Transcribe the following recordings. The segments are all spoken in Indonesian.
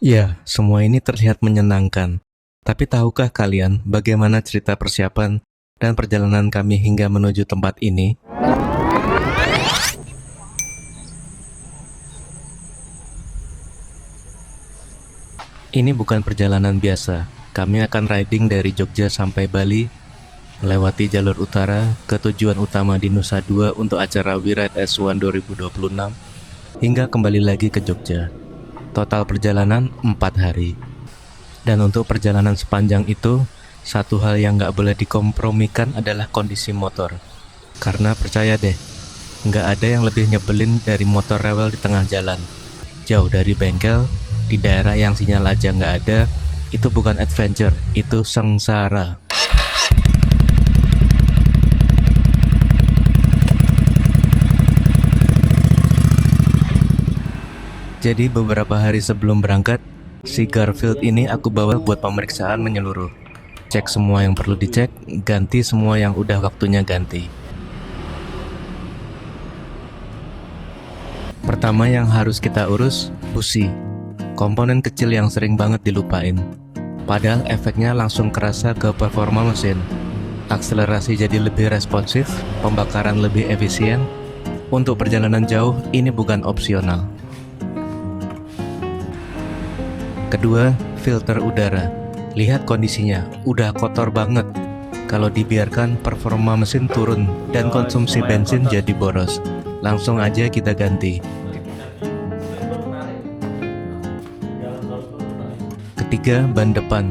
Ya, semua ini terlihat menyenangkan. Tapi tahukah kalian bagaimana cerita persiapan dan perjalanan kami hingga menuju tempat ini? Ini bukan perjalanan biasa. Kami akan riding dari Jogja sampai Bali, melewati jalur utara ke tujuan utama di Nusa Dua untuk acara We Ride as One 2026, hingga kembali lagi ke Jogja. Total perjalanan 4 hari. Dan untuk perjalanan sepanjang itu, satu hal yang nggak boleh dikompromikan adalah kondisi motor. Karena percaya deh, nggak ada yang lebih nyebelin dari motor rewel di tengah jalan. Jauh dari bengkel, di daerah yang sinyal aja nggak ada, itu bukan adventure, itu sengsara. Jadi beberapa hari sebelum berangkat, si Garfield ini aku bawa buat pemeriksaan menyeluruh. Cek semua yang perlu dicek, ganti semua yang udah waktunya ganti. Pertama yang harus kita urus, busi. Komponen kecil yang sering banget dilupain. Padahal efeknya langsung kerasa ke performa mesin. Akselerasi jadi lebih responsif, pembakaran lebih efisien. Untuk perjalanan jauh, ini bukan opsional. Kedua, filter udara. Lihat kondisinya, udah kotor banget. Kalau dibiarkan, performa mesin turun dan konsumsi bensin jadi boros. Langsung aja kita ganti. Ketiga, ban depan.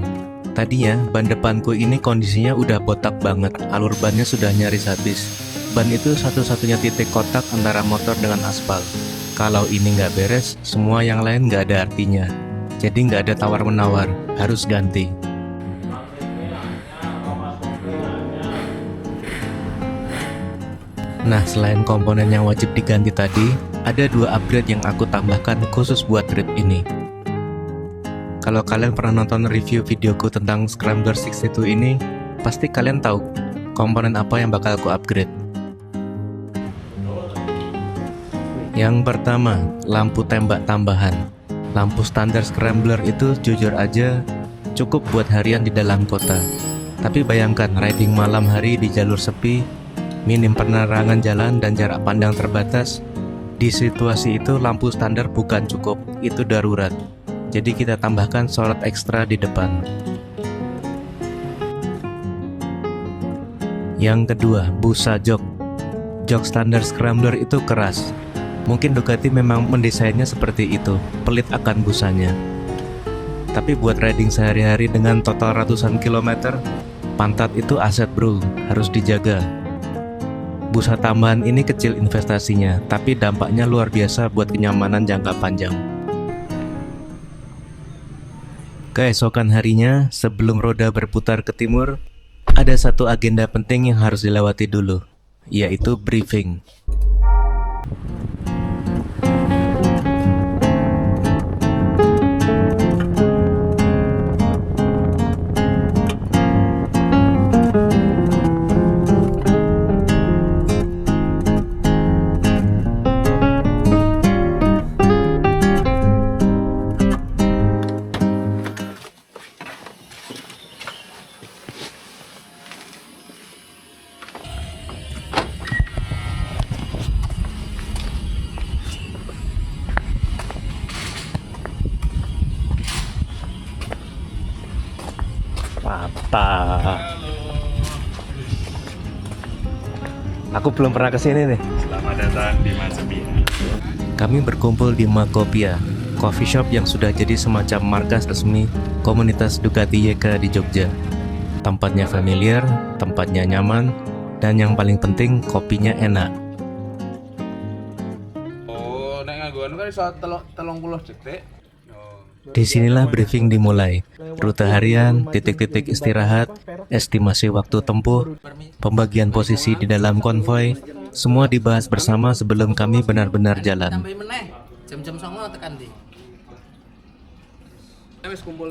Tadinya ban depanku ini kondisinya udah botak banget, alur bannya sudah nyaris habis. Ban itu satu-satunya titik kontak antara motor dengan aspal. Kalau ini nggak beres, semua yang lain nggak ada artinya. Jadi nggak ada tawar-menawar, harus ganti. Nah, selain komponen yang wajib diganti tadi, ada 2 upgrade yang aku tambahkan khusus buat trip ini. Kalau kalian pernah nonton review videoku tentang Scrambler 62 ini, pasti kalian tahu komponen apa yang bakal aku upgrade. Yang pertama, lampu tembak tambahan. Lampu standar Scrambler itu jujur aja cukup buat harian di dalam kota. Tapi bayangkan riding malam hari di jalur sepi, minim penerangan jalan dan jarak pandang terbatas. Di situasi itu lampu standar bukan cukup, itu darurat. Jadi kita tambahkan sorot ekstra di depan. Yang kedua, busa jok. Jok standar Scrambler itu keras. Mungkin Ducati memang mendesainnya seperti itu, pelit akan busanya. Tapi buat riding sehari-hari dengan total ratusan kilometer, pantat itu aset bro, harus dijaga. Busa tambahan ini kecil investasinya, tapi dampaknya luar biasa buat kenyamanan jangka panjang. Keesokan harinya, sebelum roda berputar ke timur, ada satu agenda penting yang harus dilewati dulu, yaitu briefing. Mantap. Aku belum pernah kesini nih. Selamat datang di Mansepia. Kami berkumpul di Makopia, coffee shop yang sudah jadi semacam markas resmi komunitas Ducati YK di Jogja. Tempatnya familiar, tempatnya nyaman, dan yang paling penting kopinya enak. Oh, nek nganggo anu kan iso 30 detik. Disinilah briefing dimulai, rute harian, titik-titik istirahat, estimasi waktu tempuh, pembagian posisi di dalam konvoi, semua dibahas bersama sebelum kami benar-benar jalan. Tambah meneh jam-jam 09.00 tekan ndi.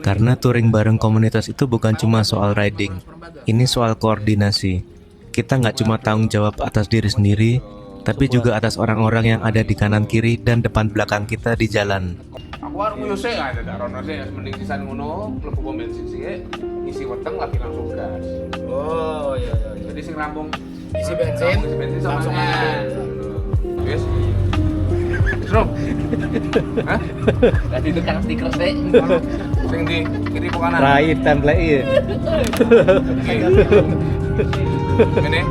Karena touring bareng komunitas itu bukan cuma soal riding, ini soal koordinasi. Kita nggak cuma tanggung jawab atas diri sendiri, tapi juga atas orang-orang yang ada di kanan kiri dan depan belakang kita di jalan. Aku Warung yo sik ada dak rono sik mending sisan ngono, mlebu pom bensin sik, isi weteng lagi langsung gas. Oh iya iya. iya. Jadi sing rampung Isi bensin, isi bensin sama langsung mangan. Wis. Terus. Hah? Tadi tukang stiker sih. Sing di kiri po kanan. Terakhir template iya. Ini.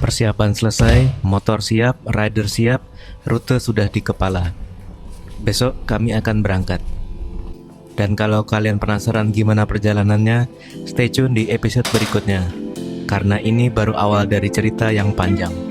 Persiapan selesai, motor siap, rider siap, rute sudah di kepala. Besok kami akan berangkat. Dan kalau kalian penasaran gimana perjalanannya, stay tune di episode berikutnya. Karena ini baru awal dari cerita yang panjang.